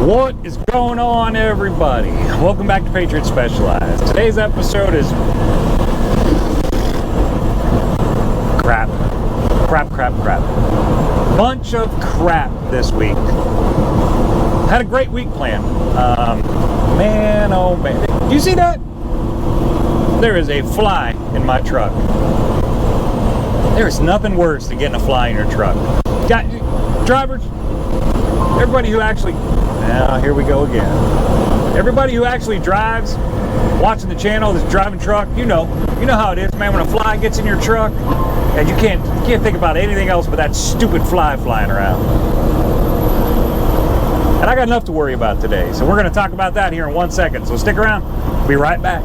What is going on, everybody? Welcome back to Patriot Specialized. Today's episode is crap. Bunch of crap this week. Had a great week planned. Man, oh man. Do you see that? There is a fly in my truck. There is nothing worse than getting a fly in your truck. Got drivers, everybody who actually, now here we go again. Everybody who actually drives, watching the channel, that's driving truck, you know how it is, man. When a fly gets in your truck, and you can't think about anything else but that stupid fly flying around. And I got enough to worry about today, so we're going to talk about that here in 1 second. So stick around. We'll be right back.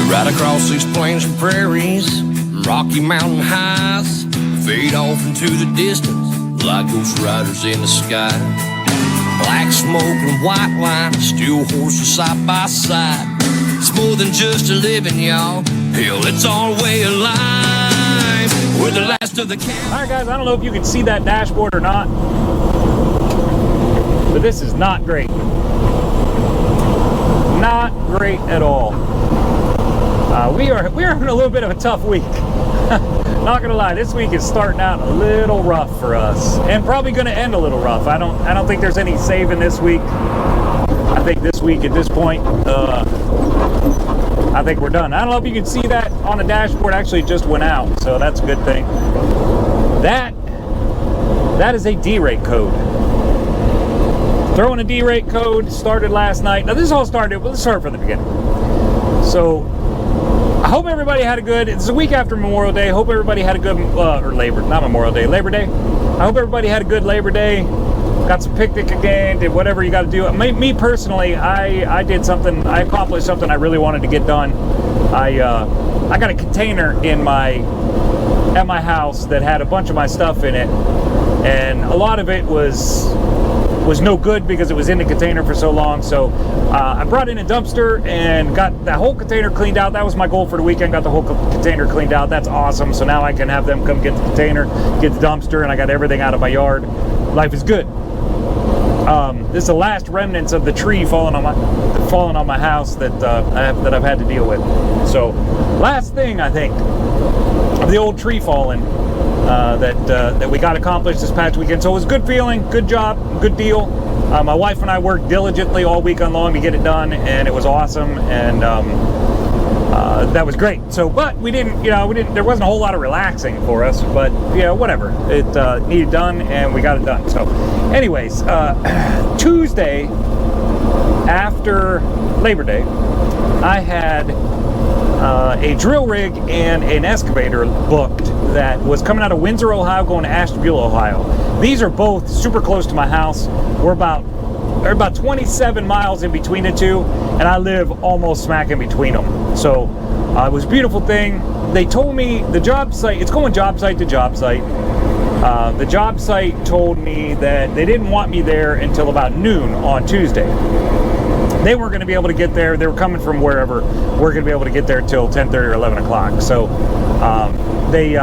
Right across these plains and prairies, Rocky Mountain highs, fade off into the distance like ghost riders in the sky. Black smoke and white line, steel horses side by side. It's more than just a living, y'all. Hell, it's our way of life. We're the last of the camp. All right, guys, I don't know if you can see that dashboard or not, but this is not great. Not great at all. We are having a little bit of a tough week. Not gonna lie, this week is starting out a little rough for us, and probably gonna end a little rough. I don't think there's any saving this week. I think this week at this point, I think we're done. I don't know if you can see that on the dashboard. Actually, it just went out, so that's a good thing. That is a D-rate code. Throwing a D-rate code started last night. Now this all started. Let's start from the beginning. So, I hope everybody had a good, it's a week after Memorial Day. Hope everybody had a good, Labor Day. I hope everybody had a good Labor Day. Got some picnic again, did whatever you got to do. Me personally, I did something, I accomplished something I really wanted to get done. I got a container at my house that had a bunch of my stuff in it. And a lot of it was no good because it was in the container for so long. So I brought in a dumpster and got that whole container cleaned out. That was my goal for the weekend. Got the whole container cleaned out. That's awesome. So now I can have them come get the container, get the dumpster, and I got everything out of my yard. Life is good. This is the last remnants of the tree falling on my house that I've had to deal with. So last thing I think of the old tree falling that we got accomplished this past weekend. So it was a good feeling, good job, good deal. My wife and I worked diligently all weekend long to get it done, and it was awesome, and that was great. So, but we didn't, there wasn't a whole lot of relaxing for us, but whatever. It needed done, and we got it done. So, anyways, Tuesday after Labor Day, I had a drill rig and an excavator booked that was coming out of Windsor, Ohio, going to Ashtabula, Ohio. These are both super close to my house. They're about 27 miles in between the two, and I live almost smack in between them. So it was a beautiful thing. They told me the job site, it's going job site to job site. The job site told me that they didn't want me there until about noon on Tuesday. They weren't going to be able to get there. They were coming from wherever. We're going to be able to get there till 10:30 or 11 o'clock. So they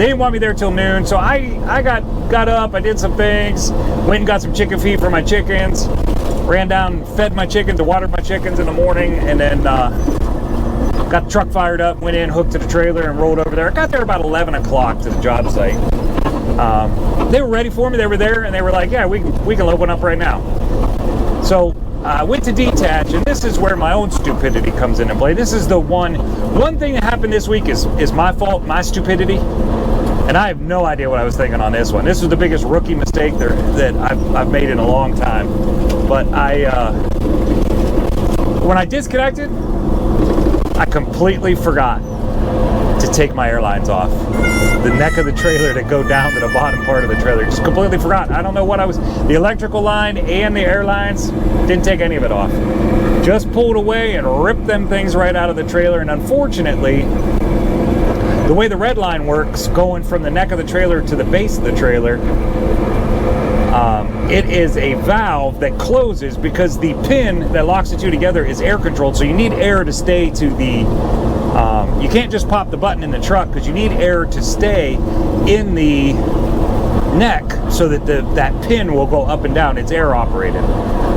didn't want me there till noon. So I got up. I did some things. Went and got some chicken feed for my chickens. Ran down, fed my chickens, watered my chickens in the morning, and then got the truck fired up. Went in, hooked to the trailer, and rolled over there. I got there about 11 o'clock to the job site. They were ready for me. They were there, and they were like, "Yeah, we can load one up right now." So I went to detach, and this is where my own stupidity comes into play. This is the one thing that happened this week is my fault, my stupidity, and I have no idea what I was thinking on this one. This was the biggest rookie mistake that I've made in a long time. But when I disconnected, I completely forgot to take my airlines off. The neck of the trailer to go down to the bottom part of the trailer. Just completely forgot. I don't know what the electrical line and the airlines, didn't take any of it off. Just pulled away and ripped them things right out of the trailer, and unfortunately, the way the red line works, going from the neck of the trailer to the base of the trailer, It is a valve that closes because the pin that locks the two together is air controlled. So you need air to stay to the, you can't just pop the button in the truck because you need air to stay in the neck so that that pin will go up and down. It's air operated.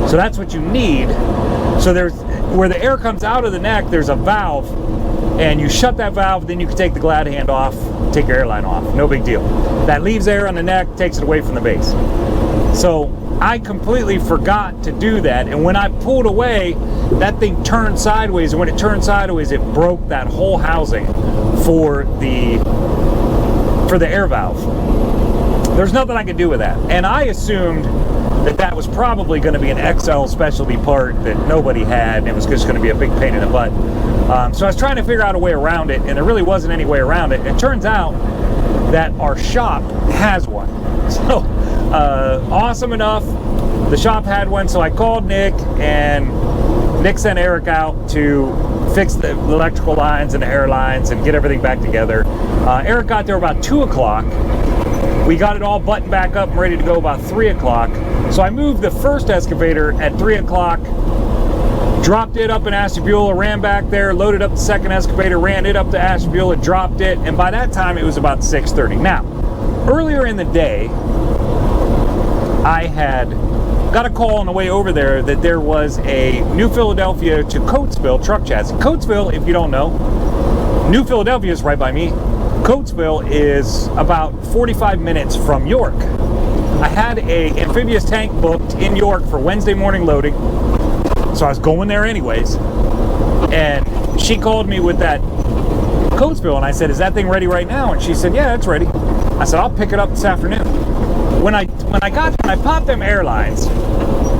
So that's what you need. So there's, where the air comes out of the neck, there's a valve, and you shut that valve, then you can take the glad hand off, take your airline off. No big deal. That leaves air on the neck, takes it away from the base. So I completely forgot to do that, and when I pulled away, that thing turned sideways, and when it turned sideways, it broke that whole housing for the air valve. There's nothing I could do with that, and I assumed that was probably going to be an XL specialty part that nobody had, and it was just going to be a big pain in the butt. So I was trying to figure out a way around it, and there really wasn't any way around it. It turns out that our shop has one. So awesome enough, the shop had one, so I called Nick, and Nick sent Eric out to fix the electrical lines and the air lines and get everything back together. Eric got there about 2 o'clock. We got it all buttoned back up and ready to go about 3 o'clock. So I moved the first excavator at 3 o'clock, dropped it up in Ashtabula, ran back there, loaded up the second excavator, ran it up to Ashtabula, dropped it, and by that time it was about 6:30. Now, earlier in the day, I had got a call on the way over there that there was a New Philadelphia to Coatesville truck chassis. Coatesville, if you don't know, New Philadelphia is right by me. Coatesville is about 45 minutes from York. I had a amphibious tank booked in York for Wednesday morning loading, so I was going there anyways, and she called me with that Coatesville, and I said, is that thing ready right now? And she said, yeah, it's ready. I said, I'll pick it up this afternoon. When I popped them airlines,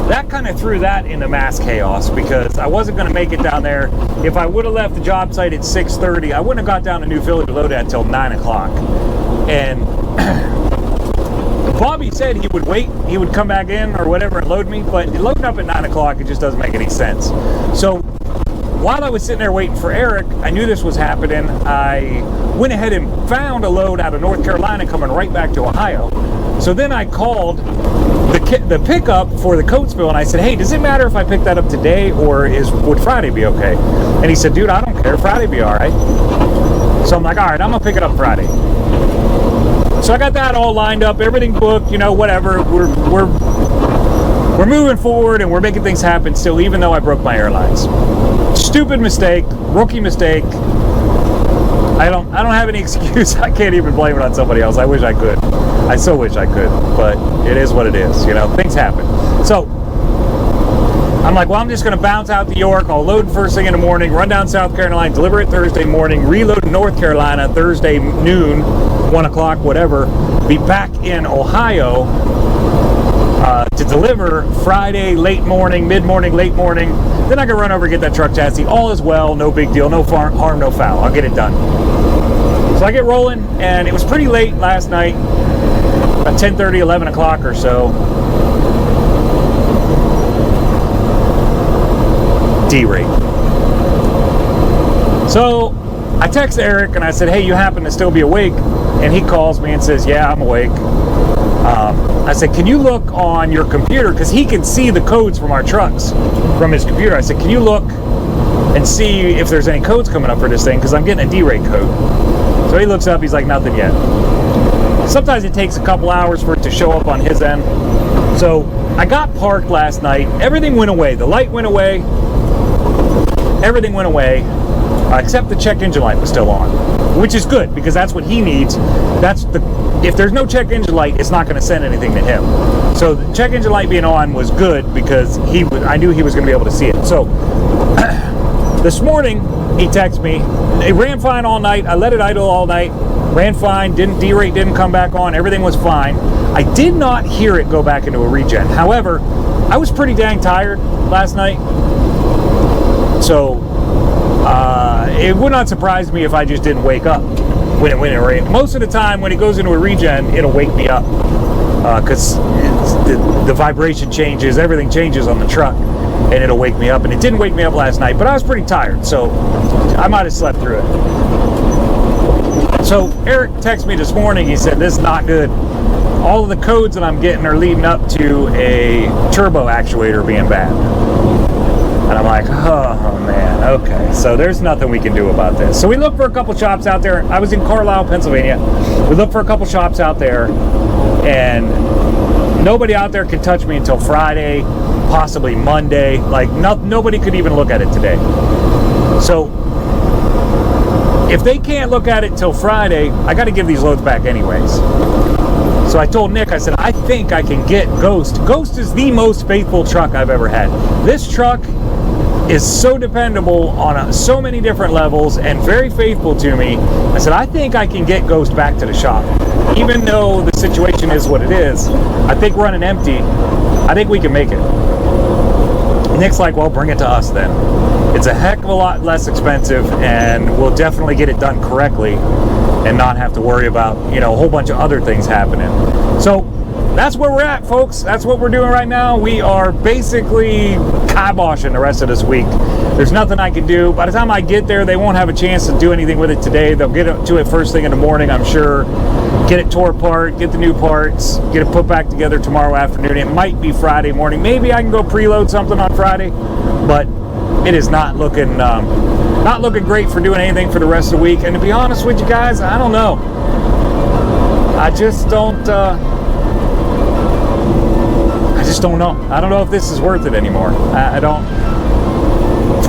that kind of threw that into mass chaos because I wasn't going to make it down there. If I would have left the job site at 6:30, I wouldn't have got down to New Philly to load it until 9 o'clock. And Bobby said he would wait, he would come back in or whatever and load me, but loading up at 9 o'clock, it just doesn't make any sense. So while I was sitting there waiting for Eric, I knew this was happening. I went ahead and found a load out of North Carolina coming right back to Ohio. So then I called the pickup for the Coatesville, and I said, hey, does it matter if I pick that up today, or would Friday be okay? And he said, dude, I don't care, Friday be all right. So I'm like, all right, I'm gonna pick it up Friday. So I got that all lined up, everything booked, you know, whatever. We're moving forward and we're making things happen still, even though I broke my airlines. Stupid mistake, rookie mistake. I don't have any excuse. I can't even blame it on somebody else. I wish I could. I so wish I could, but it is what it is. You know, things happen. So I'm like, well, I'm just going to bounce out to York. I'll load first thing in the morning, run down South Carolina, deliver it Thursday morning, reload in North Carolina Thursday noon, 1 o'clock, whatever. Be back in Ohio to deliver Friday late morning, mid-morning, late morning. Then I can run over and get that truck chassis. All is well, no big deal, no harm, no foul. I'll get it done. So I get rolling, and it was pretty late last night, about 10:30, 11 o'clock or so. D-rate. So I text Eric and I said, hey, you happen to still be awake? And he calls me and says, yeah, I'm awake. I said, can you look on your computer? Because he can see the codes from our trucks from his computer. I said, can you look and see if there's any codes coming up for this thing? Because I'm getting a D-rate code. So he looks up, he's like, nothing yet. Sometimes it takes a couple hours for it to show up on his end. So I got parked last night. Everything went away. The light went away. Everything went away. Except the check engine light was still on, which is good because that's what he needs. If there's no check engine light, it's not going to send anything to him. So the check engine light being on was good because I knew he was going to be able to see it. So this morning he texted me. It ran fine all night. I let it idle all night. Ran fine. D-rate didn't come back on. Everything was fine. I did not hear it go back into a regen. However, I was pretty dang tired last night. So it would not surprise me if I just didn't wake up when it ran. Most of the time when it goes into a regen, it'll wake me up because the vibration changes, everything changes on the truck, and it'll wake me up. And it didn't wake me up last night, but I was pretty tired, so I might have slept through it. So Eric texted me this morning. He said, this is not good. all of the codes that I'm getting are leading up to a turbo actuator being bad. And I'm like, oh man, okay. So there's nothing we can do about this. So we looked for a couple shops out there. I was in Carlisle, Pennsylvania. We looked for a couple shops out there, and nobody out there could touch me until Friday, possibly Monday. Like nobody could even look at it today. So if they can't look at it till Friday, I got to give these loads back anyways. So I told Nick, I said, I think I can get Ghost. Ghost is the most faithful truck I've ever had. This truck is so dependable on so many different levels and very faithful to me. I said, I think I can get Ghost back to the shop. Even though the situation is what it is, I think running empty, I think we can make it. Nick's like, well, bring it to us then. It's a heck of a lot less expensive, and we'll definitely get it done correctly and not have to worry about, a whole bunch of other things happening. So that's where we're at, folks. That's what we're doing right now. We are basically kiboshing the rest of this week. There's nothing I can do. By the time I get there, they won't have a chance to do anything with it today. They'll get to it first thing in the morning, I'm sure. Get it tore apart, get the new parts, get it put back together tomorrow afternoon. It might be Friday morning. Maybe I can go preload something on Friday, but it is not looking great for doing anything for the rest of the week. And to be honest with you guys, I don't know. I just don't know. I don't know if this is worth it anymore. I don't.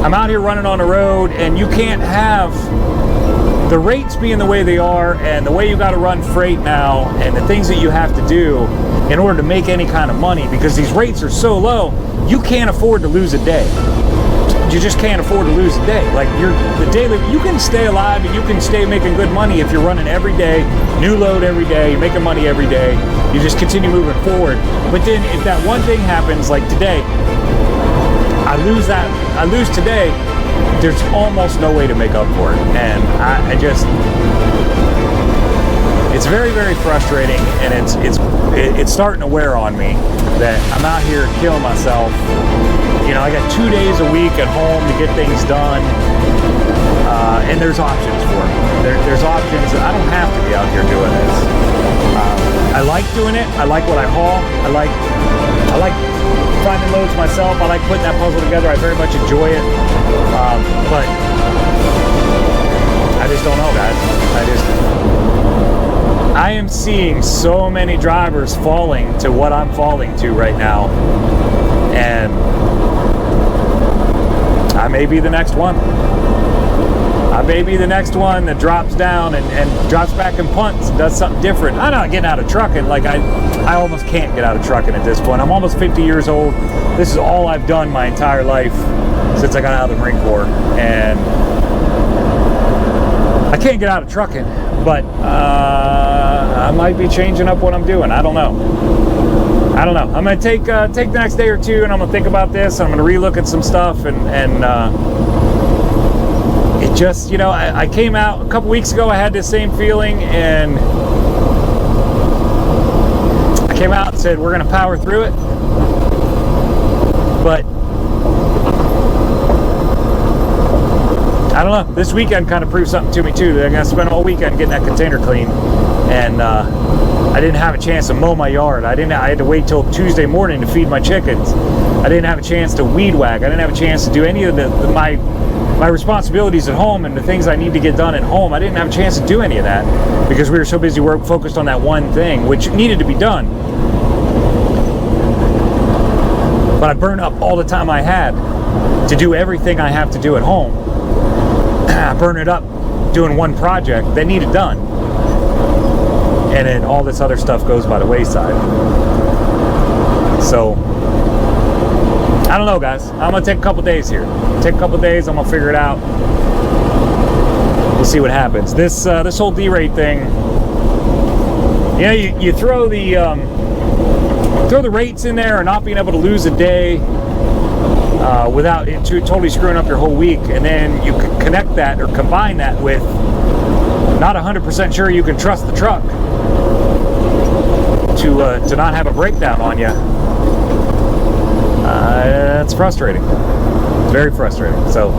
I'm out here running on the road, and you can't have the rates being the way they are, and the way you got to run freight now, and the things that you have to do in order to make any kind of money, because these rates are so low, you can't afford to lose a day. You just can't afford to lose a day. Like you can stay alive and you can stay making good money if you're running every day, new load every day, you're making money every day. You just continue moving forward. But then if that one thing happens, like today, I lose today, there's almost no way to make up for it. And it's very, very frustrating, and it's starting to wear on me that I'm out here killing myself. I got 2 days a week at home to get things done, and there's options for me. There's options. I don't have to be out here doing this. I like doing it. I like what I haul. I like finding loads myself. I like putting that puzzle together. I very much enjoy it. But I just don't know, guys. I am seeing so many drivers falling to what I'm falling to right now, and I may be the next one. I may be the next one that drops down and drops back and punts and does something different. I'm not getting out of trucking. Like I almost can't get out of trucking at this point. I'm almost 50 years old. This is all I've done my entire life since I got out of the Marine Corps, and I can't get out of trucking. But I might be changing up what I'm doing. I don't know. I'm going to take the next day or two, and I'm going to think about this. I'm going to relook at some stuff, and it just, I came out a couple weeks ago. I had this same feeling, and I came out and said, we're going to power through it. But I don't know. This weekend kind of proved something to me too. I'm gonna spend all weekend getting that container clean, and I didn't have a chance to mow my yard. I had to wait till Tuesday morning to feed my chickens. I didn't have a chance to weed whack. I didn't have a chance to do any of my responsibilities at home and the things I need to get done at home. I didn't have a chance to do any of that because we were so busy focused on that one thing, which needed to be done. But I burned up all the time I had to do everything I have to do at home. I burned it up doing one project that needed done, and then all this other stuff goes by the wayside. So I don't know, guys. I'm gonna take a couple days here. I'm gonna figure it out. We'll see what happens. This whole D-rate thing, you throw the rates in there and not being able to lose a day without it totally screwing up your whole week, and then you connect that or combine that with not 100% sure you can trust the truck to not have a breakdown on you. That's frustrating. It's very frustrating. So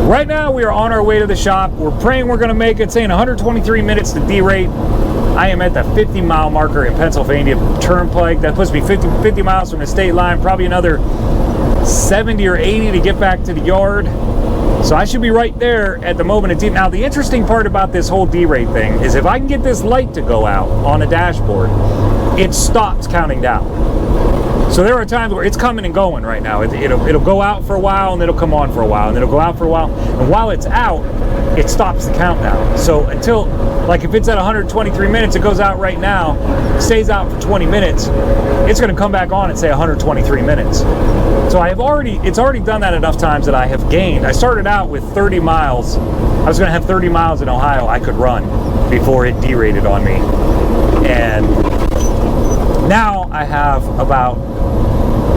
right now we are on our way to the shop. We're praying we're going to make it, saying 123 minutes to D-rate. I am at the 50-mile marker in Pennsylvania Turnpike. That puts me 50 miles from the state line, probably another 70 or 80 to get back to the yard. So I should be right there at the moment of D. Now, the interesting part about this whole D-rate thing is if I can get this light to go out on a dashboard, it stops counting down. So there are times where it's coming and going right now. It'll go out for a while, and it'll come on for a while, and it'll go out for a while. And while it's out, it stops the countdown. So until, like if it's at 123 minutes, it goes out right now, stays out for 20 minutes, it's going to come back on and say 123 minutes. So it's already done that enough times that I have gained. I started out with 30 miles. I was going to have 30 miles in Ohio I could run before it derated on me. And now I have about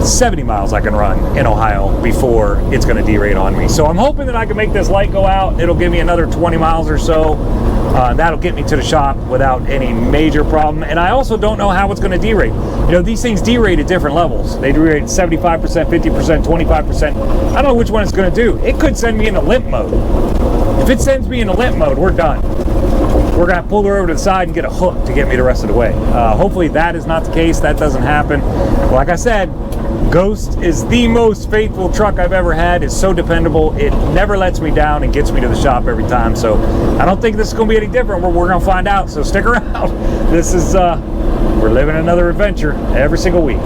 70 miles I can run in Ohio before it's going to derate on me. So I'm hoping that I can make this light go out. It'll give me another 20 miles or so. That'll get me to the shop without any major problem. And I also don't know how it's going to derate. You know, these things derate at different levels. They derate 75%, 50%, 25%. I don't know which one it's going to do. It could send me into limp mode. If it sends me into limp mode, we're done. We're going to pull her over to the side and get a hook to get me the rest of the way. Hopefully that is not the case. That doesn't happen. Like I said, Ghost is the most faithful truck I've ever had. It's so dependable. It never lets me down and gets me to the shop every time. So I don't think this is going to be any different. We're going to find out. So stick around. This is, we're living another adventure every single week.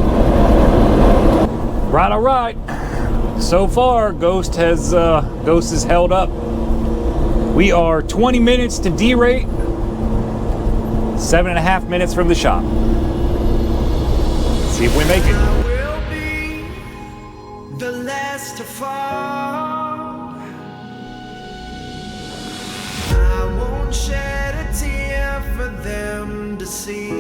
Right, all right. So far, Ghost is held up. We are 20 minutes to derate, 7.5 minutes from the shop. Let's see if we make it. I will be the last to fall. I won't shed a tear for them to see.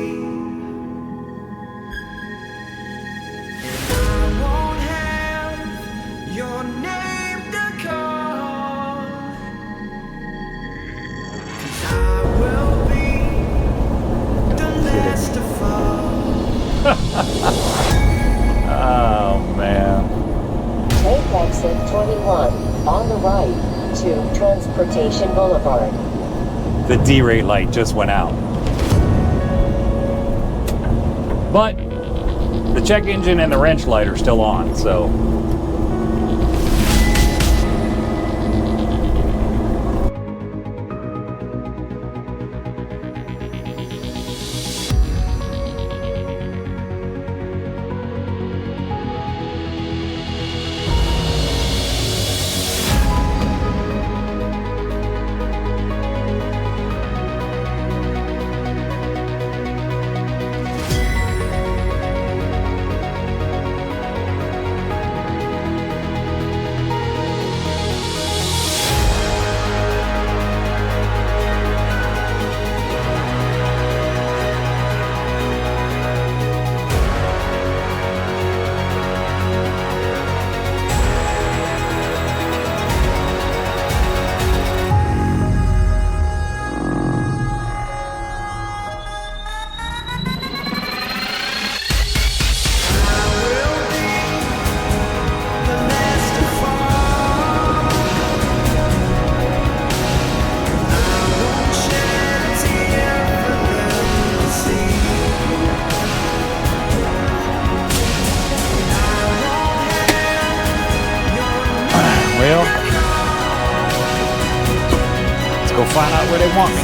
I won't have your name to call. 'Cause I will be the last to fall. Oh, man. Take exit 21 on the right to Transportation Boulevard. The D-rate light just went out. But the check engine and the wrench light are still on, so. Well, let's go find out where they want me.